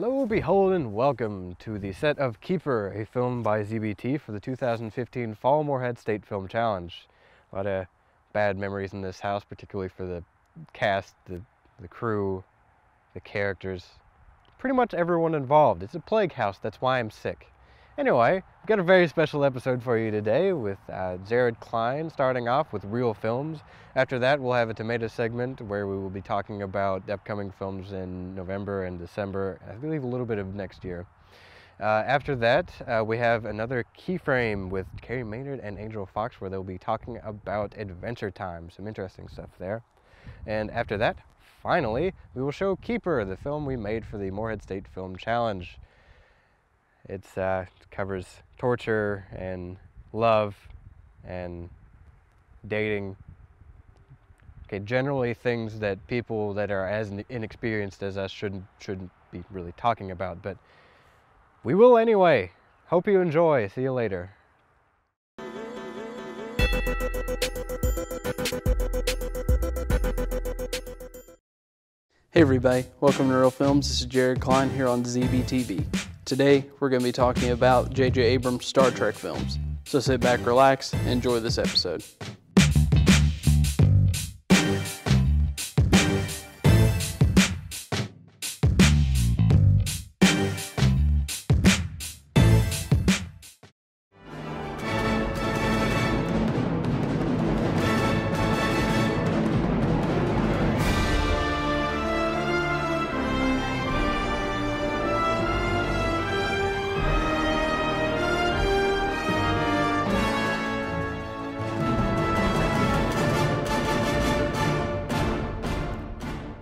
Hello, behold, and welcome to the set of Keeper, a film by ZBT for the 2015 Fall Moorhead State Film Challenge. A lot of bad memories in this house, particularly for the cast, the crew, the characters, pretty much everyone involved. It's a plague house, that's why I'm sick. Anyway, we've got a very special episode for you today with Jared Klein starting off with real films. After that, we'll have a tomato segment where we will be talking about upcoming films in November and December, and I believe a little bit of next year. After that, we have another keyframe with Carrie Maynard and Angel Fox where they'll be talking about Adventure Time, some interesting stuff there. And after that, finally, we will show Keeper, the film we made for the Moorhead State Film Challenge. It covers torture and love and dating. Okay, generally things that people that are as inexperienced as us shouldn't be really talking about, but we will anyway. Hope you enjoy. See you later. Hey everybody, welcome to Real Films. This is Jared Klein here on ZBTv. Today we're going to be talking about J.J. Abrams' Star Trek films. So sit back, relax, and enjoy this episode.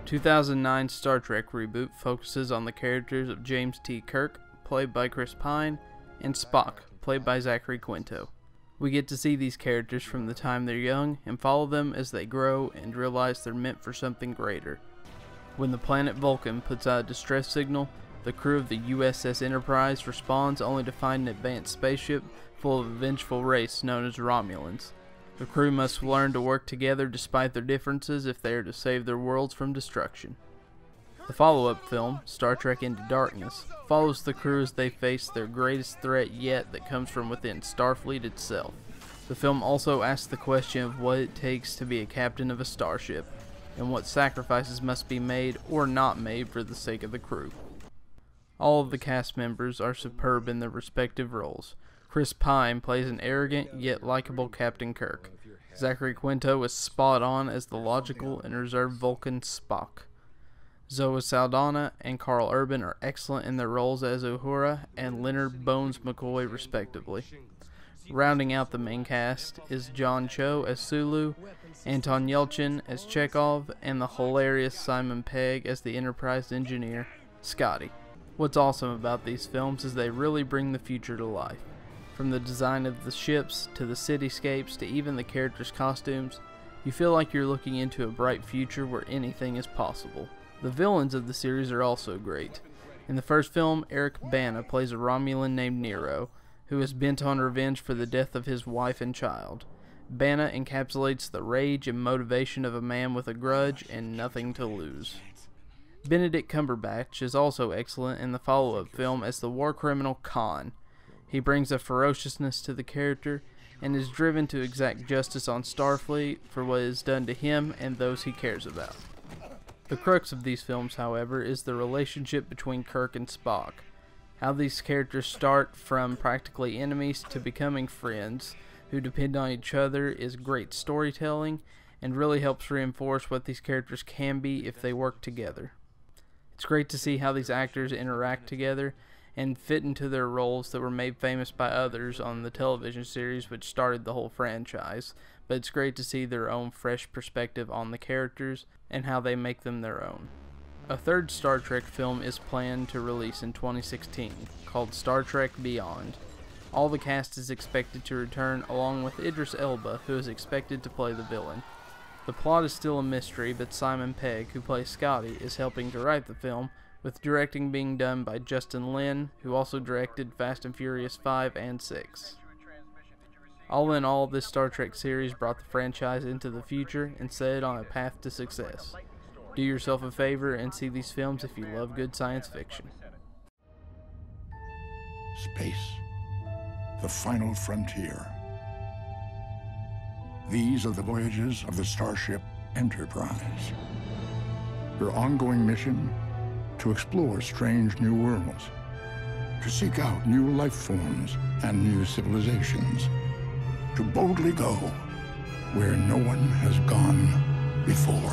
2009 Star Trek reboot focuses on the characters of James T. Kirk, played by Chris Pine, and Spock, played by Zachary Quinto. We get to see these characters from the time they're young and follow them as they grow and realize they're meant for something greater. When the planet Vulcan puts out a distress signal, the crew of the USS Enterprise responds only to find an advanced spaceship full of a vengeful race known as Romulans. The crew must learn to work together despite their differences if they are to save their worlds from destruction. The follow-up film, Star Trek Into Darkness, follows the crew as they face their greatest threat yet that comes from within Starfleet itself. The film also asks the question of what it takes to be a captain of a starship, and what sacrifices must be made or not made for the sake of the crew. All of the cast members are superb in their respective roles. Chris Pine plays an arrogant yet likable Captain Kirk. Zachary Quinto is spot on as the logical and reserved Vulcan Spock. Zoe Saldana and Carl Urban are excellent in their roles as Uhura and Leonard Bones McCoy respectively. Rounding out the main cast is John Cho as Sulu, Anton Yelchin as Chekhov, and the hilarious Simon Pegg as the Enterprise engineer, Scotty. What's awesome about these films is they really bring the future to life. From the design of the ships, to the cityscapes, to even the characters' costumes, you feel like you're looking into a bright future where anything is possible. The villains of the series are also great. In the first film, Eric Bana plays a Romulan named Nero, who is bent on revenge for the death of his wife and child. Bana encapsulates the rage and motivation of a man with a grudge and nothing to lose. Benedict Cumberbatch is also excellent in the follow-up film as the war criminal Khan. He brings a ferociousness to the character and is driven to exact justice on Starfleet for what is done to him and those he cares about. The crux of these films, however, is the relationship between Kirk and Spock. How these characters start from practically enemies to becoming friends who depend on each other is great storytelling and really helps reinforce what these characters can be if they work together. It's great to see how these actors interact together and fit into their roles that were made famous by others on the television series which started the whole franchise, but it's great to see their own fresh perspective on the characters and how they make them their own. A third Star Trek film is planned to release in 2016, called Star Trek Beyond. All the cast is expected to return along with Idris Elba, who is expected to play the villain. The plot is still a mystery, but Simon Pegg, who plays Scotty, is helping to write the film, with directing being done by Justin Lin, who also directed Fast and Furious 5 and 6. All in all, this Star Trek series brought the franchise into the future and set it on a path to success. Do yourself a favor and see these films if you love good science fiction. space, the final frontier. These are the voyages of the starship Enterprise. Her ongoing mission: to explore strange new worlds, to seek out new life forms and new civilizations, to boldly go where no one has gone before.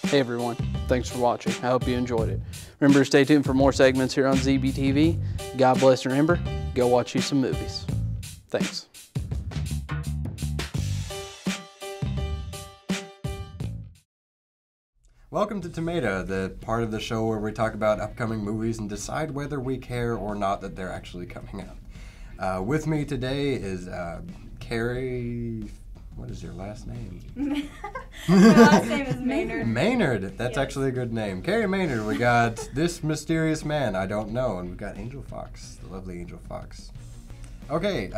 Hey everyone, thanks for watching. I hope you enjoyed it. Remember to stay tuned for more segments here on ZBTv. God bless and remember, go watch you some movies. Thanks. Welcome to Tomato, the part of the show where we talk about upcoming movies and decide whether we care or not that they're actually coming out. With me today is Carrie. What is your last name? My last name is Maynard. Maynard. That's Yes. actually a good name. Carrie Maynard. We got This Mysterious Man, I Don't Know, and we got Angel Fox, the lovely Angel Fox. Okay,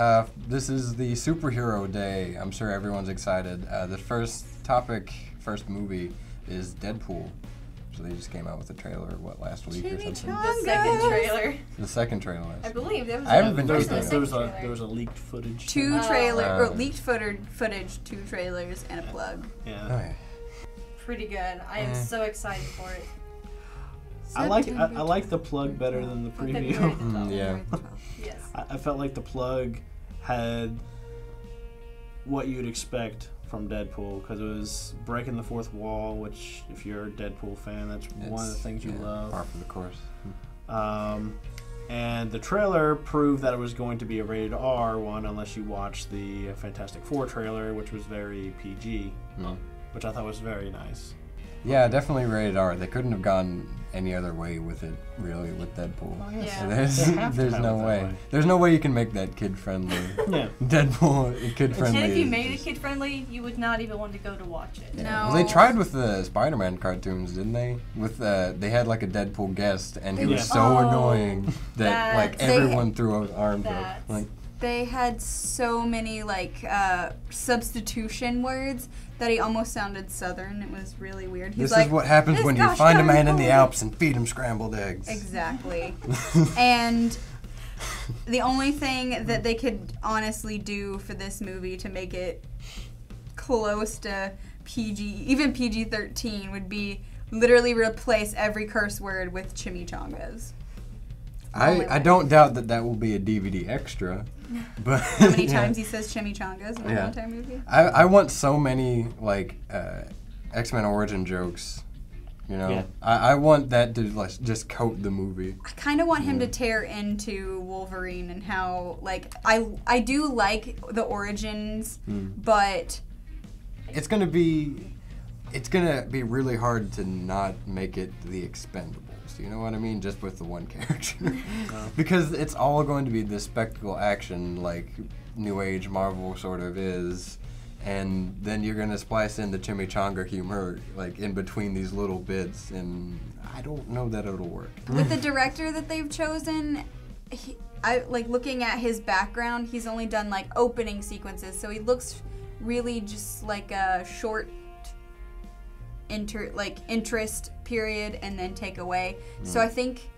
this is the superhero day. I'm sure everyone's excited. The first movie is Deadpool. So they just came out with a trailer, last week or something? The second trailer. The second trailer. I believe there was. I haven't been there was keeping the up. second There was a leaked footage. Leaked footage, 2 trailers, and a plug. Yeah. Oh, yeah. Pretty good. I am so excited for it. I like the plug better than the preview. Yeah. Yes. I felt like the plug had what you'd expect from Deadpool, because it was breaking the fourth wall, which, if you're a Deadpool fan, that's one of the things you love. Par for the course. And the trailer proved that it was going to be a rated R one, unless you watch the Fantastic Four trailer, which was very PG, which I thought was very nice. Yeah, definitely rated R. They couldn't have gone any other way with it, really, with Deadpool. Oh, yes. Yeah. There's no way. There's no way you can make that kid-friendly. Yeah. Deadpool kid-friendly. And if you is made it just- kid-friendly, you would not even want to go to watch it. Yeah. No. Well, they tried with the Spider-Man cartoons, didn't they? With they had like a Deadpool guest, and he was Yeah. so annoying that like That's- everyone threw his arms up. That's- Like, They had so many substitution words that he almost sounded Southern. It was really weird. He's this like, is what happens "This when you gosh find a darn man in the bully." Alps and feed him scrambled eggs. Exactly. And the only thing that they could honestly do for this movie to make it close to PG, even PG-13, would be literally replace every curse word with chimichangas. I don't doubt that will be a DVD extra, but How many yeah. times he says chimichangas in the entire movie? I want so many X-Men origin jokes, you know. Yeah. I want that to just coat the movie. I kind of want him to tear into Wolverine and how I do like the origins, but It's gonna be really hard to not make it the Expendables. You know what I mean? Just with the one character, because it's all going to be this spectacle action like New Age Marvel sort of is, and then you're gonna splice in the chimichanga humor like in between these little bits, and I don't know that it'll work. with the director that they've chosen, looking at his background, he's only done like opening sequences, so he looks really just like a short interest period and then take away. So I think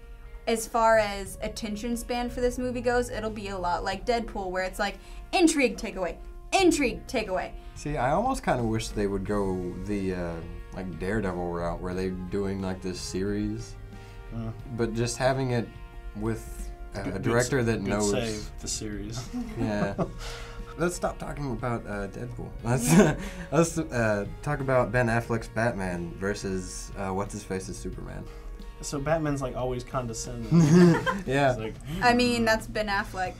as far as attention span for this movie goes, it'll be a lot like Deadpool, where it's like intrigue, takeaway, intrigue, takeaway. See, I almost kind of wish they would go the like Daredevil route, where they're doing like this series, but just having it with a director that knows. Save the series. Yeah. Let's stop talking about Deadpool. Let's talk about Ben Affleck's Batman versus what's-his-face's Superman. So Batman's like always condescending. Yeah. It's like, I mean, that's Ben Affleck.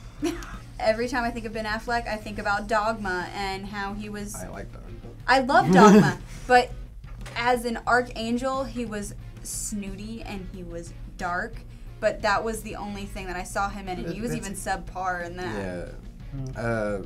Every time I think of Ben Affleck, I think about Dogma and how he was... I like that. I love Dogma, but as an Archangel, he was snooty and he was dark, but that was the only thing that I saw him in, and he was even subpar in that. Yeah.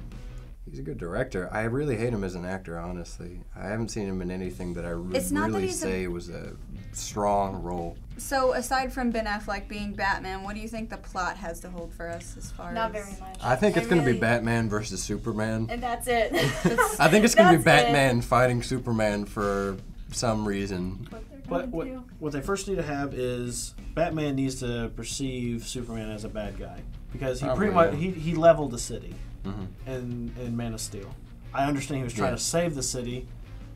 He's a good director. I really hate him as an actor, honestly. I haven't seen him in anything that I would It's not that really he's say was a strong role. So, aside from Ben Affleck being Batman, what do you think the plot has to hold for us as far Not as... very much. I think it's going to be really- Batman versus Superman. And that's it. I think it's going to be That's it. Batman fighting Superman for some reason. But they're But what they first need to have is Batman needs to perceive Superman as a bad guy because he pretty much he leveled the city in Man of Steel. I understand he was trying to save the city,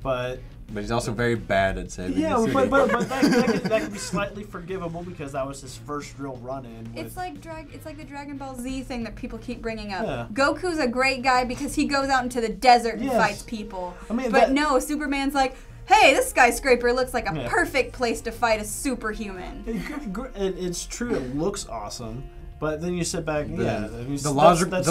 but he's also very bad at saving the city. but that can be slightly forgivable because that was his first real run-in. It's like the Dragon Ball Z thing that people keep bringing up. Yeah. Goku's a great guy because he goes out into the desert and fights people. I mean, but no, Superman's like, hey, this skyscraper looks like a perfect place to fight a superhuman. It's true, it looks awesome. But then you sit back, the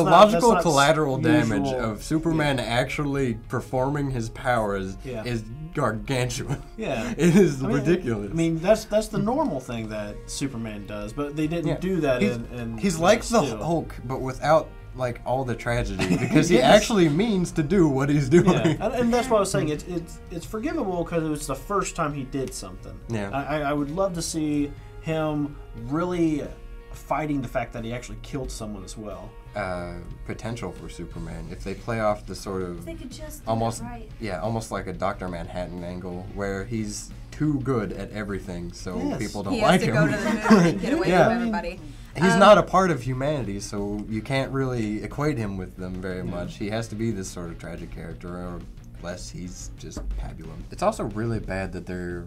logical collateral damage of Superman actually performing his powers is gargantuan. Yeah, it is ridiculous. I mean, that's the normal thing that Superman does, but they didn't do that. He's like the Hulk, but without like all the tragedy, because he actually means to do what he's doing. Yeah. And that's what I was saying. It's forgivable because it was the first time he did something. Yeah, I would love to see him really fighting the fact that he actually killed someone as well. Potential for Superman if they play off the sort of they could just almost right. almost like a Dr. Manhattan angle where he's too good at everything, so people don't he like has to him. go to the moon and get away from everybody. He's not a part of humanity, so you can't really equate him with them very much. He has to be this sort of tragic character, or unless he's just pabulum. It's also really bad that they're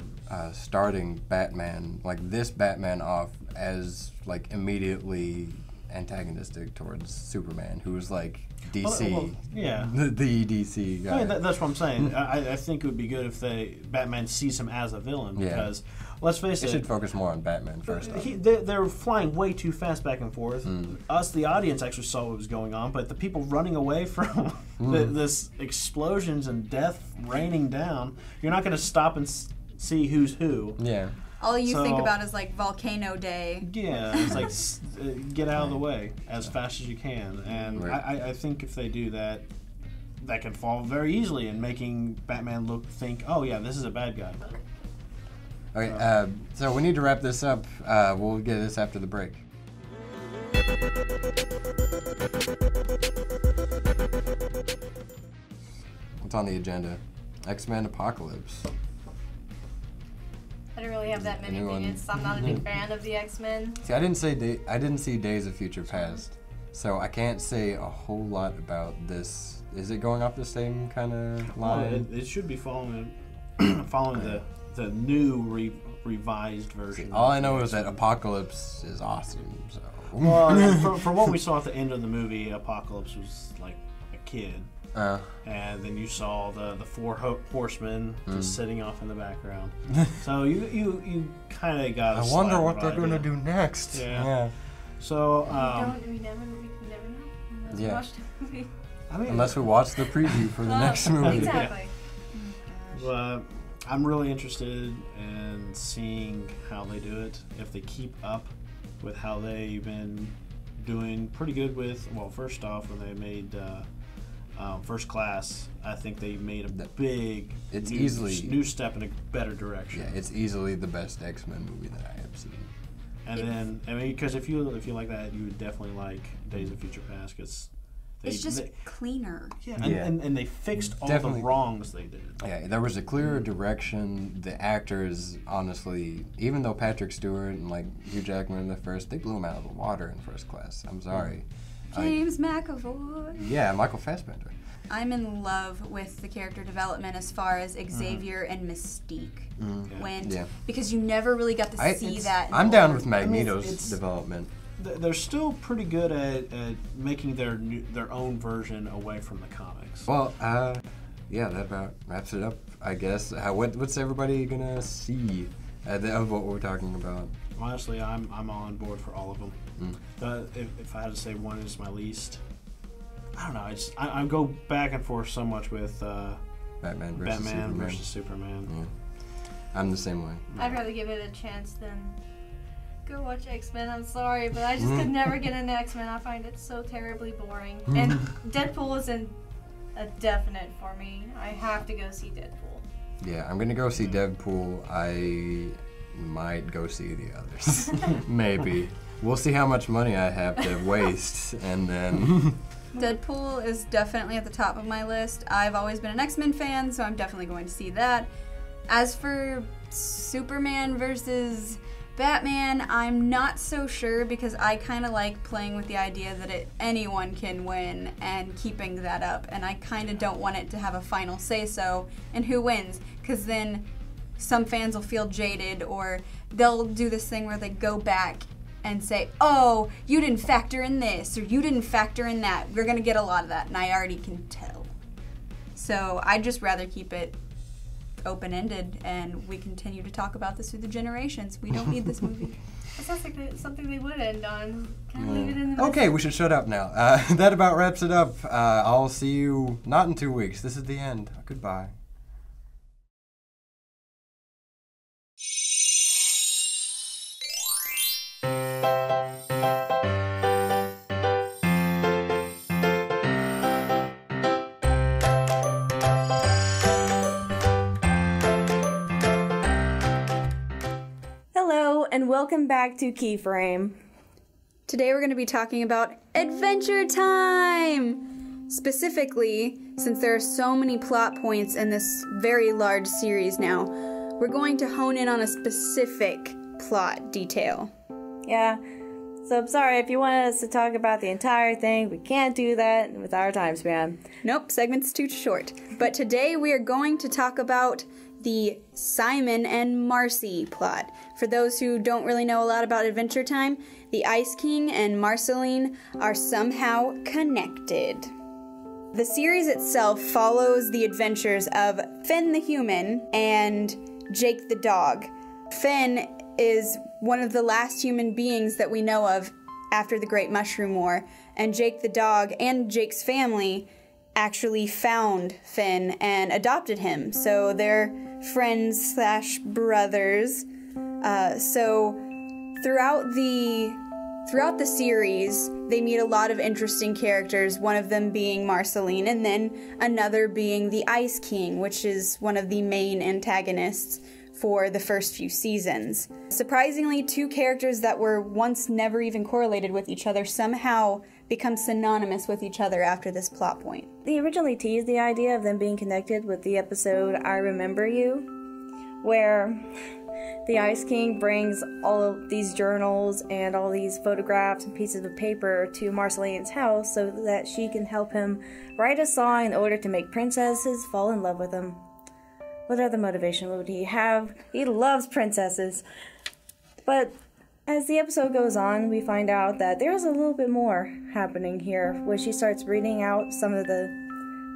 starting Batman, like this Batman, off as like immediately antagonistic towards Superman, who's like DC, the DC guy. I mean, that's what I'm saying. I think it would be good if Batman sees him as a villain because, let's face it, they should focus more on Batman first. They're flying way too fast back and forth. Us, the audience, actually saw what was going on, but the people running away from this explosions and death raining down, you're not going to stop and see who's who. Yeah. All you think about is like Volcano Day. Yeah, it's like get out of the way as fast as you can. And I think if they do that, that can fall very easily in making Batman think, oh yeah, this is a bad guy. Okay, so we need to wrap this up. We'll get this after the break. What's on the agenda? X-Men Apocalypse. I don't really have that many opinions. I'm not a big fan of the X-Men. See, I didn't see Days of Future Past, so I can't say a whole lot about this. Is it going off the same kind of line? It should be following the new revised version. See, all I know is that Apocalypse is awesome. So. Well, for what we saw at the end of the movie, Apocalypse was like a kid. And then you saw the four horsemen just sitting off in the background. So you kind of got. I wonder what they're going to do next. Yeah. So we never know unless we watch the movie. I mean, unless we watch the preview for the next movie. Exactly. But I'm really interested in seeing how they do it. If they keep up with how they've been doing pretty good with. Well, first off, when they made. First Class, I think they made a big new step in a better direction. Yeah, it's easily the best X-Men movie that I have seen. And then, I mean, because if you like that, you would definitely like Days of Future Past. Cause it's just cleaner. Yeah, and they fixed all the wrongs they did. Yeah, there was a clearer direction. The actors, honestly, even though Patrick Stewart and like Hugh Jackman in the first, they blew him out of the water in First Class. I'm sorry. James McAvoy. Yeah, Michael Fassbender. I'm in love with the character development as far as Xavier and Mystique went, because you never really got to see that. I'm down with Magneto's development. They're still pretty good at making their own version away from the comics. Well, yeah, that about wraps it up, I guess. What's everybody gonna see of what we're talking about? Honestly, I'm on board for all of them. If I had to say one is my least, I don't know. I go back and forth so much with Batman versus Superman. Yeah. I'm the same way. I'd rather give it a chance than go watch X-Men. I'm sorry, but I just could never get into X-Men. I find it so terribly boring. And Deadpool isn't a definite for me. I have to go see Deadpool. Yeah, I'm gonna go see Deadpool. I might go see the others. Maybe. We'll see how much money I have to waste, and then... Deadpool is definitely at the top of my list. I've always been an X-Men fan, so I'm definitely going to see that. As for Superman versus Batman, I'm not so sure because I kind of like playing with the idea that anyone can win and keeping that up, and I kind of don't want it to have a final say-so in who wins, because then some fans will feel jaded, or they'll do this thing where they go back and say, oh, you didn't factor in this, or you didn't factor in that. We're going to get a lot of that, and I already can tell. So I'd just rather keep it open-ended, and we continue to talk about this through the generations. We don't need this movie. That sounds like something they would end on. Can I leave it in the Okay, we should shut up now. That about wraps it up. I'll see you not in 2 weeks. This is the end. Goodbye. Hello, and welcome back to Keyframe. Today we're going to be talking about Adventure Time! Specifically, since there are so many plot points in this very large series now, we're going to hone in on a specific plot detail. Yeah, so I'm sorry, if you wanted us to talk about the entire thing, we can't do that with our time span. Nope, segment's too short. But today we are going to talk about the Simon and Marcy plot. For those who don't really know a lot about Adventure Time, the Ice King and Marceline are somehow connected. The series itself follows the adventures of Finn the human and Jake the dog. Finn is one of the last human beings that we know of after the Great Mushroom War, and Jake the dog and Jake's family actually found Finn and adopted him, so they're friends / brothers. So throughout the series, they meet a lot of interesting characters, one of them being Marceline, and then another being the Ice King, which is one of the main antagonists for the first few seasons. Surprisingly, two characters that were once never even correlated with each other somehow become synonymous with each other after this plot point. They originally teased the idea of them being connected with the episode I Remember You, where the Ice King brings all of these journals and all these photographs and pieces of paper to Marceline's house so that she can help him write a song in order to make princesses fall in love with him. What other motivation would he have? He loves princesses. But as the episode goes on, we find out that there's a little bit more happening here, when she starts reading out some of the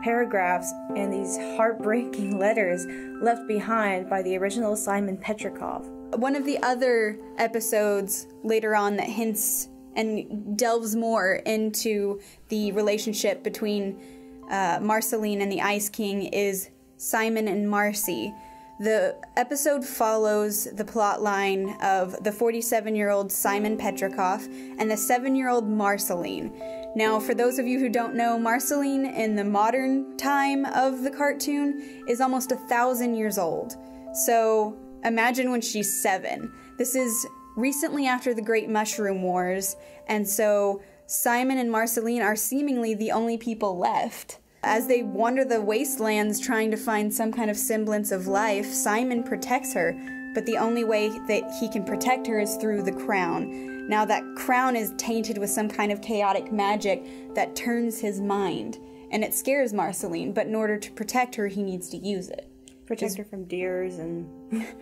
paragraphs and these heartbreaking letters left behind by the original Simon Petrikov. One of the other episodes later on that hints and delves more into the relationship between Marceline and the Ice King is Simon and Marcy. The episode follows the plot line of the 47-year-old Simon Petrikov and the 7-year-old Marceline. Now, for those of you who don't know, Marceline in the modern time of the cartoon is almost 1,000 years old. So imagine when she's 7. This is recently after the Great Mushroom Wars, and so Simon and Marceline are seemingly the only people left. As they wander the wastelands trying to find some kind of semblance of life, Simon protects her, but the only way that he can protect her is through the crown. Now that crown is tainted with some kind of chaotic magic that turns his mind, and it scares Marceline, but in order to protect her, he needs to use it. Protect her from deers and...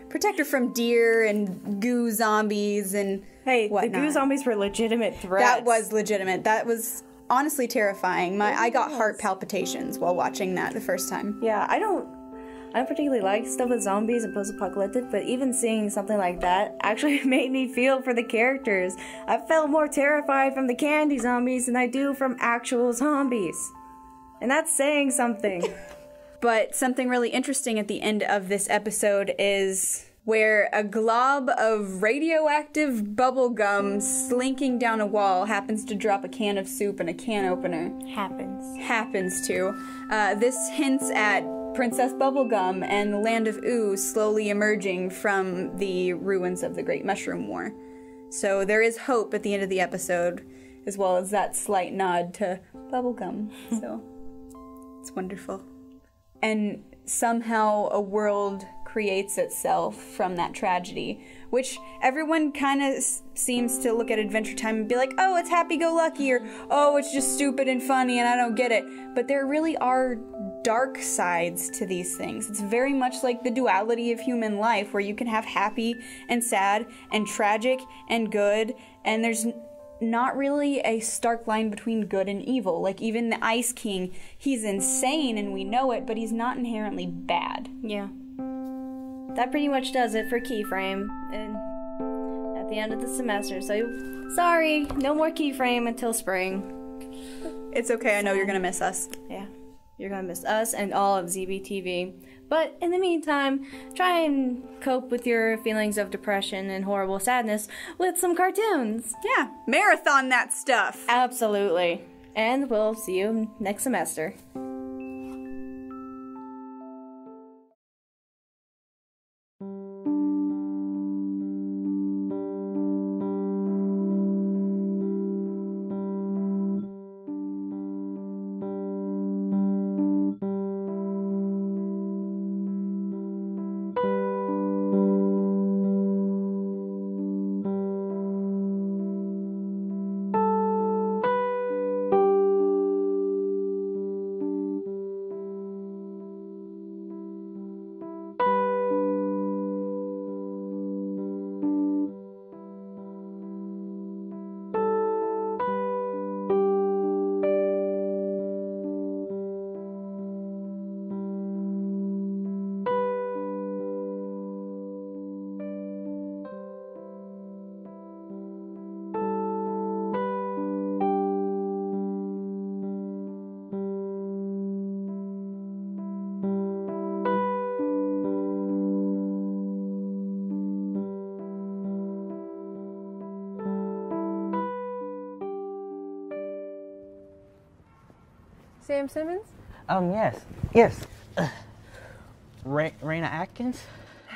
Protect her from deer and goo zombies and Hey, whatnot. the goo zombies were legitimate threats. That was legitimate. That was honestly terrifying. I got heart palpitations while watching that the first time. Yeah, I don't particularly like stuff with zombies and post-apocalyptic, but even seeing something like that actually made me feel for the characters. I felt more terrified from the candy zombies than I do from actual zombies. And that's saying something. But something really interesting at the end of this episode is where a glob of radioactive bubble gum slinking down a wall happens to drop a can of soup and a can opener. Happens to. This hints at Princess Bubblegum and the Land of Ooh slowly emerging from the ruins of the Great Mushroom War. So there is hope at the end of the episode, as well as that slight nod to bubblegum. So it's wonderful. And somehow a world creates itself from that tragedy, which everyone kind of seems to look at Adventure Time and be like, oh, it's happy-go-lucky, or oh, it's just stupid and funny and I don't get it. But there really are dark sides to these things. It's very much like the duality of human life, where you can have happy and sad and tragic and good, and there's not really a stark line between good and evil. Like, even the Ice King, he's insane and we know it, but he's not inherently bad. Yeah. That pretty much does it for Keyframe and at the end of the semester. So, sorry, no more Keyframe until spring. It's okay, I know you're gonna miss us. Yeah, you're gonna miss us and all of ZBTv. But in the meantime, try and cope with your feelings of depression and horrible sadness with some cartoons. Yeah, marathon that stuff. Absolutely. And we'll see you next semester. Sam Simmons? Yes. Raina Atkins?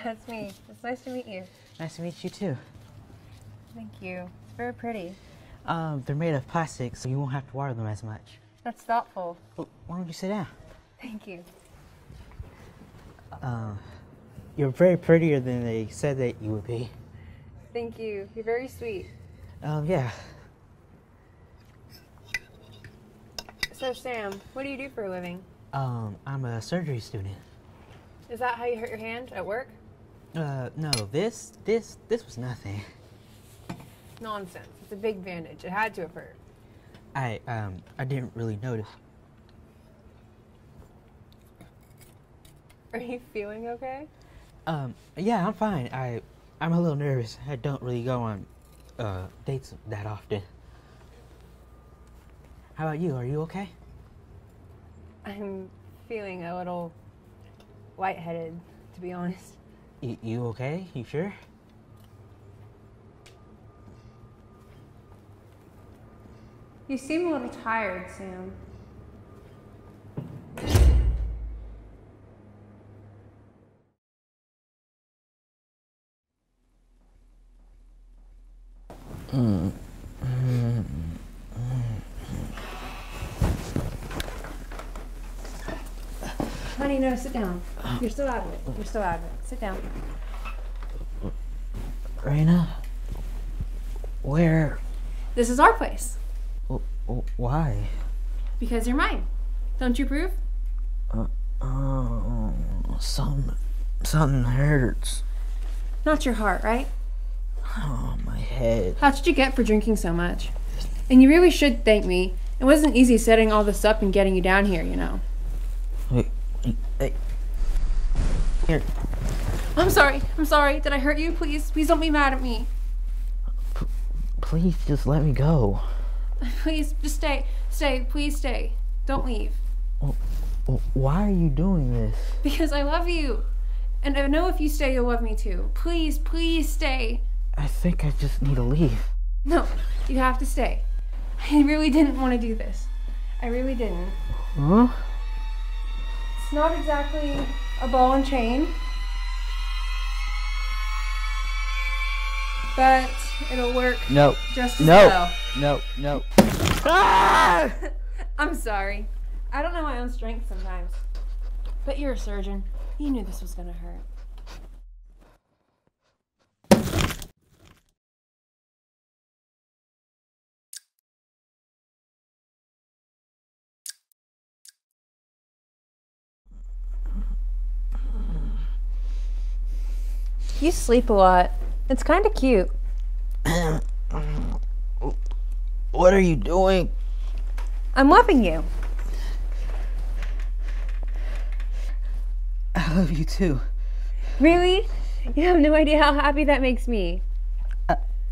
That's me. It's nice to meet you. Nice to meet you too. Thank you. It's very pretty. They're made of plastic, so you won't have to water them as much. That's thoughtful. Well, why don't you sit down? Thank you. You're very prettier than they said that you would be. Thank you. You're very sweet. Yeah. So, Sam, what do you do for a living? I'm a surgery student. Is that how you hurt your hand at work? No, this was nothing. Nonsense. It's a big bandage. It had to have hurt. I didn't really notice. Are you feeling okay? Yeah, I'm fine. I'm a little nervous. I don't really go on, dates that often. How about you? Are you okay? I'm feeling a little lightheaded, to be honest. You okay? You sure? You seem a little tired, Sam. Honey, no, sit down. You're still out of it. You're still out of it. Sit down. Raina? Where? This is our place. Why? Because you're mine. Don't you approve? Something hurts. Not your heart, right? Oh, my head. How did you get for drinking so much? And you really should thank me. It wasn't easy setting all this up and getting you down here, you know. Hey. Here. I'm sorry. Did I hurt you? Please don't be mad at me. Please just let me go. Please, just stay. Please stay. Don't leave. Why are you doing this? Because I love you. And I know if you stay, you'll love me too. Please stay. I think I just need to leave. No, you have to stay. I really didn't want to do this. I really didn't. Huh? It's not exactly a ball and chain. But it'll work. No. Just as well. No. Ah! I'm sorry. I don't know my own strength sometimes. But you're a surgeon. You knew this was gonna hurt. You sleep a lot. It's kind of cute. What are you doing? I'm loving you. I love you too. Really? You have no idea how happy that makes me.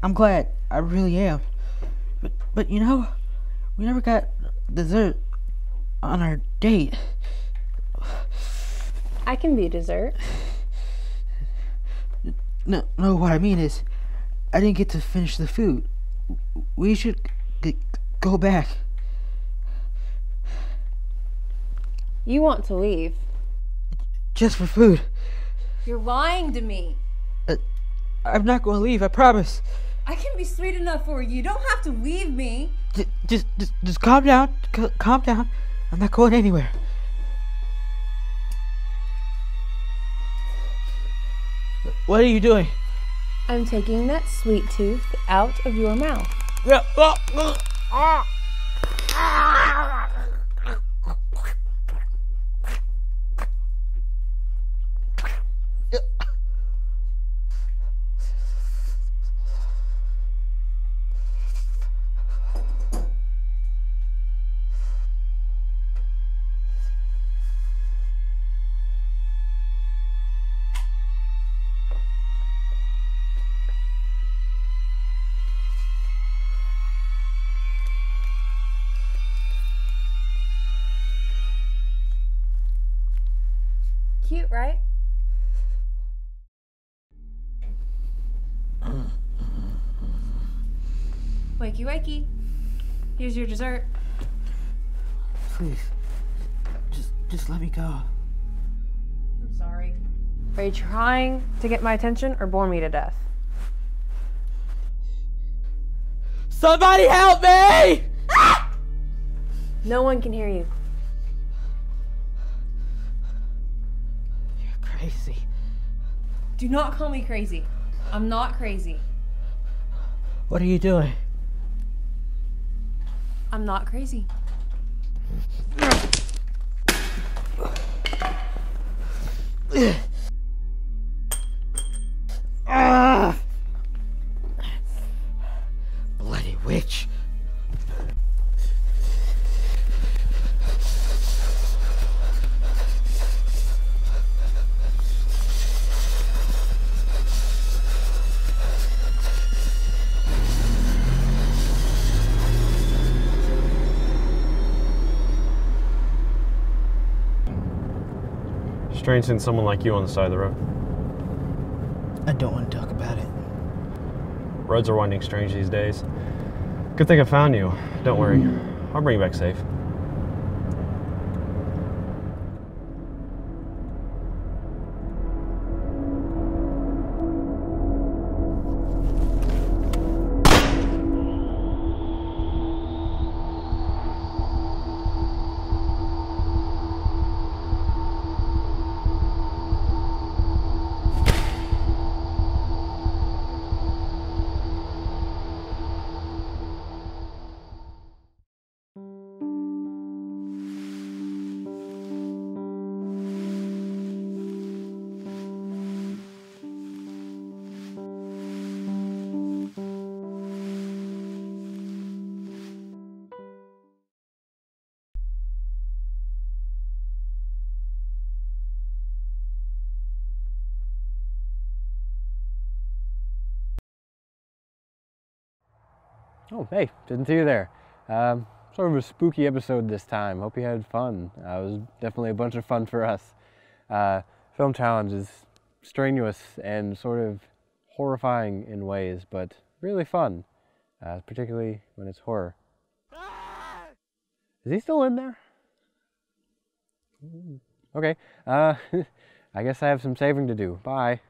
I'm glad. I really am. But you know, we never got dessert on our date. I can be dessert. No, what I mean is, I didn't get to finish the food. We should go back. You want to leave. Just for food. You're lying to me. I'm not going to leave, I promise. I can be sweet enough for you. You don't have to leave me. Just calm down. Calm down. I'm not going anywhere. What are you doing? I'm taking that sweet tooth out of your mouth. Cute, right? Wakey, wakey. Here's your dessert. Please. Just let me go. I'm sorry. Are you trying to get my attention or bore me to death? Somebody help me! No one can hear you. You're crazy. Do not call me crazy. I'm not crazy. What are you doing? I'm not crazy. Bloody witch. Strange seeing someone like you on the side of the road. I don't want to talk about it. Roads are winding strange these days. Good thing I found you. Don't worry. I'll bring you back safe. Oh, hey, didn't see you there. Sort of a spooky episode this time. Hope you had fun. It was definitely a bunch of fun for us. Film challenge is strenuous and sort of horrifying in ways, but really fun, particularly when it's horror. Is he still in there? Okay, I guess I have some saving to do. Bye.